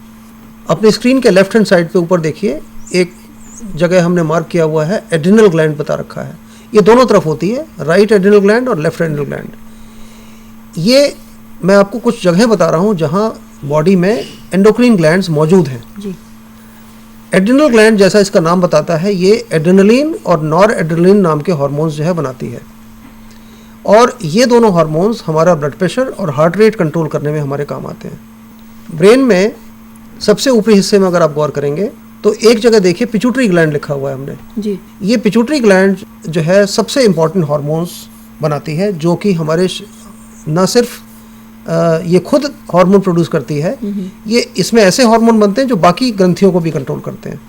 अपने स्क्रीन के लेफ्ट हैंड साइड पे ऊपर देखिए, एक जगह हमने मार्क किया हुआ है, एड्रिनल ग्लैंड बता रखा है। ये दोनों तरफ होती है, राइट एड्रिनल ग्लैंड और लेफ्ट एड्रिनल ग्लैंड। ये मैं आपको कुछ जगह बता रहा हूँ जहाँ बॉडी में एंडोक्रीन ग्लैंड्स मौजूद हैं। जी। एड्रिनल ग्लैंड जैसा इसका नाम बताता है, ये एड्रेनलिन और नॉर एड्रेनलिन नाम के हार्मोन्स जो है बनाती है, और ये दोनों हार्मोन्स हमारा ब्लड प्रेशर और हार्ट रेट कंट्रोल करने में हमारे काम आते हैं। ब्रेन में सबसे ऊपरी हिस्से में अगर आप गौर करेंगे तो एक जगह देखिए पिट्यूटरी ग्लैंड लिखा हुआ है हमने जी। ये पिट्यूटरी ग्लैंड जो है सबसे इम्पॉर्टेंट हार्मोन्स बनाती है, जो कि हमारे न सिर्फ ये खुद हार्मोन प्रोड्यूस करती है, ये इसमें ऐसे हार्मोन बनते हैं जो बाकी ग्रंथियों को भी कंट्रोल करते हैं।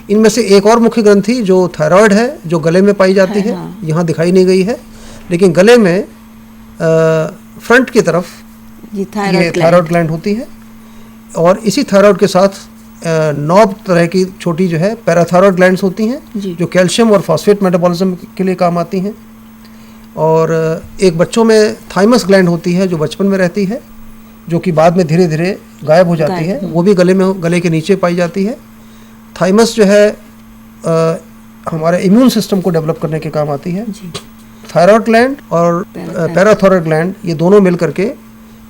इनमें से एक और मुख्य ग्रंथि जो थायराइड है, जो गले में पाई जाती है, यहाँ दिखाई नहीं गई है, लेकिन गले में फ्रंट की तरफ ये थायराइड ग्लैंड होती है। और इसी थायराइड के साथ 9 तरह की छोटी जो है पैराथायराइड ग्लैंड्स होती हैं, जो कैल्शियम और फॉस्फेट मेटाबॉलिज्म के लिए काम आती हैं। और एक बच्चों में थाइमस ग्लैंड होती है जो बचपन में रहती है, जो कि बाद में धीरे धीरे गायब हो जाती है, वो भी गले के नीचे पाई जाती है। थाइमस जो है हमारे इम्यून सिस्टम को डेवलप करने के काम आती है। थायराइड ग्लैंड और पैराथायराइड ग्लैंड ये दोनों मिल करके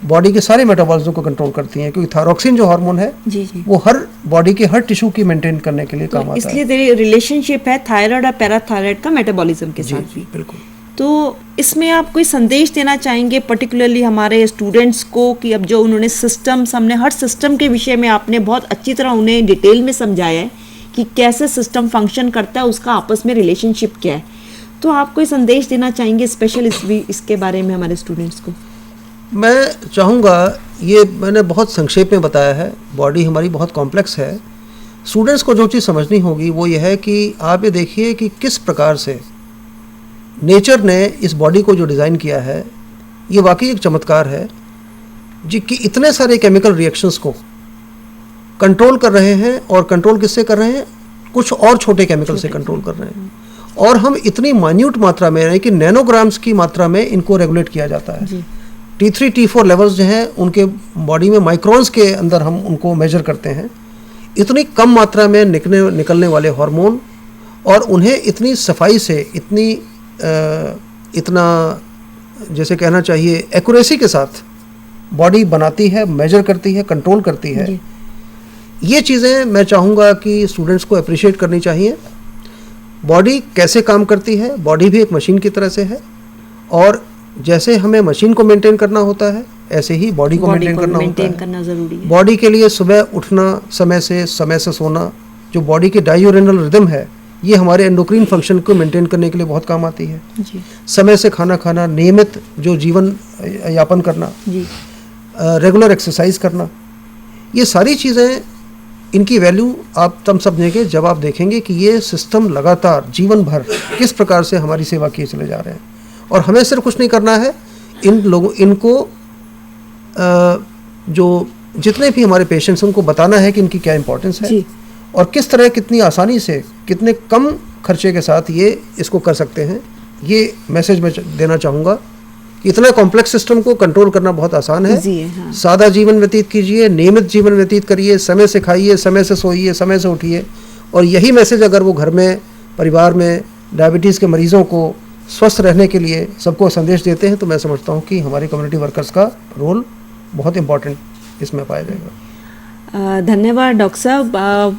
बॉडी के सारे मेटाबॉलिज्म को कंट्रोल करती हैं, क्योंकि थायरोक्सिन जो हार्मोन है वो हर बॉडी के हर टिश्यू की मेंटेन करने के लिए काम आता है। इसलिए रिलेशनशिप है थायराइड और पैराथायराइड का मेटाबॉलिज्म के साथ भी। बिल्कुल। तो इसमें आप कोई संदेश देना चाहेंगे पर्टिकुलरली हमारे स्टूडेंट्स को, कि अब जो उन्होंने सिस्टम्स, हमने हर सिस्टम के विषय में आपने बहुत अच्छी तरह उन्हें डिटेल में समझाया है कि कैसे सिस्टम फंक्शन करता है, उसका आपस में रिलेशनशिप क्या है, तो आप कोई संदेश देना चाहेंगे स्पेशल इसके बारे में हमारे स्टूडेंट्स को? मैं चाहूँगा, ये मैंने बहुत संक्षेप में बताया है, बॉडी हमारी बहुत कॉम्प्लेक्स है, स्टूडेंट्स को जो चीज़ समझनी होगी वो ये है कि आप ये देखिए कि किस प्रकार से नेचर ने इस बॉडी को जो डिज़ाइन किया है, ये वाकई एक चमत्कार है जी, कि इतने सारे केमिकल रिएक्शंस को कंट्रोल कर रहे हैं। और कंट्रोल किससे कर रहे हैं? कुछ और छोटे केमिकल से कंट्रोल कर रहे हैं। और हम इतनी माइन्यूट मात्रा में, यानी कि नैनोग्राम्स की मात्रा में इनको रेगुलेट किया जाता है। T3 T4 लेवल्स जो हैं उनके बॉडी में माइक्रोन्स के अंदर हम उनको मेजर करते हैं। इतनी कम मात्रा में निकलने वाले हार्मोन, और उन्हें इतनी सफाई से, इतना जैसे कहना चाहिए एक्यूरेसी के साथ बॉडी बनाती है, मेजर करती है, कंट्रोल करती है। ये चीज़ें मैं चाहूँगा कि स्टूडेंट्स को अप्रिशिएट करनी चाहिए। बॉडी कैसे काम करती है? बॉडी भी एक मशीन की तरह से है, और जैसे हमें मशीन को मेंटेन करना होता है, ऐसे ही बॉडी को मेंटेन करना ज़रूरी है। बॉडी के लिए सुबह उठना, समय से सोना, जो बॉडी की डाययूरेनल रिदम है, ये हमारे एंडोक्रीन फंक्शन को मेंटेन करने के लिए बहुत काम आती है। समय से खाना खाना, नियमित जो जीवन यापन करना, रेगुलर एक्सरसाइज करना, ये सारी चीज़ें, इनकी वैल्यू आप तब समझेंगे जब आप देखेंगे कि ये सिस्टम लगातार जीवन भर किस प्रकार से हमारी सेवा किए चले जा रहे हैं। और हमें सिर्फ कुछ नहीं करना है, इनको जो जितने भी हमारे पेशेंट्स, उनको बताना है कि इनकी क्या इंपॉर्टेंस है और किस तरह, कितनी आसानी से, कितने कम खर्चे के साथ ये इसको कर सकते हैं। ये मैसेज मैं देना चाहूँगा कि इतना कॉम्प्लेक्स सिस्टम को कंट्रोल करना बहुत आसान है। हाँ। सादा जीवन व्यतीत कीजिए, नियमित जीवन व्यतीत करिए, समय से खाइए, समय से सोइए, समय से उठिए। और यही मैसेज अगर वो घर में, परिवार में डायबिटीज़ के मरीज़ों को स्वस्थ रहने के लिए सबको संदेश देते हैं, तो मैं समझता हूँ कि हमारे कम्युनिटी वर्कर्स का रोल बहुत इम्पॉर्टेंट इसमें पाया जाएगा। धन्यवाद डॉक्टर साहब।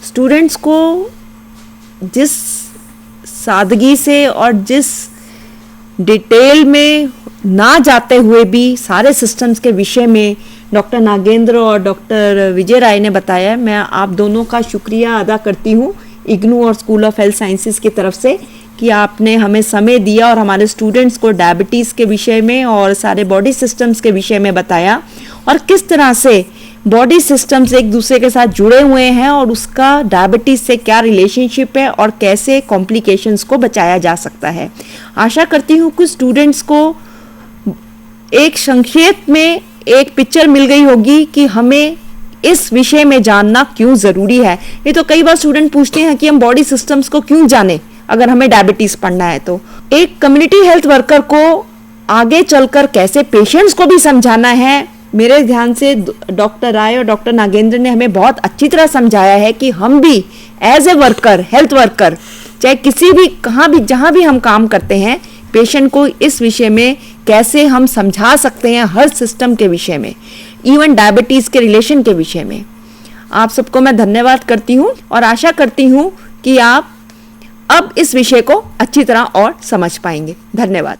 स्टूडेंट्स को जिस सादगी से और जिस डिटेल में ना जाते हुए भी सारे सिस्टम्स के विषय में डॉक्टर नागेंद्र और डॉक्टर विजय राय ने बताया, मैं आप दोनों का शुक्रिया अदा करती हूँ इग्नू और स्कूल ऑफ हेल्थ साइंसेज की तरफ से कि आपने हमें समय दिया और हमारे स्टूडेंट्स को डायबिटीज़ के विषय में और सारे बॉडी सिस्टम्स के विषय में बताया, और किस तरह से बॉडी सिस्टम्स एक दूसरे के साथ जुड़े हुए हैं और उसका डायबिटीज़ से क्या रिलेशनशिप है और कैसे कॉम्प्लिकेशंस को बचाया जा सकता है। आशा करती हूँ कि स्टूडेंट्स को एक संक्षेप में एक पिक्चर मिल गई होगी कि हमें इस विषय में जानना क्यों ज़रूरी है। ये तो कई बार स्टूडेंट पूछते हैं कि हम बॉडी सिस्टम्स को क्यों जाने अगर हमें डायबिटीज़ पढ़ना है। तो एक कम्युनिटी हेल्थ वर्कर को आगे चलकर कैसे पेशेंट्स को भी समझाना है, मेरे ध्यान से डॉक्टर राय और डॉक्टर नागेंद्र ने हमें बहुत अच्छी तरह समझाया है कि हम भी as a worker, health worker, चाहे किसी भी, कहाँ भी, जहाँ भी हम काम करते हैं, पेशेंट को इस विषय में कैसे हम समझा सकते हैं, हर सिस्टम के विषय में, इवन डायबिटीज़ के रिलेशन के विषय में। आप सबको मैं धन्यवाद करती हूँ और आशा करती हूँ कि आप अब इस विषय को अच्छी तरह और समझ पाएंगे। धन्यवाद।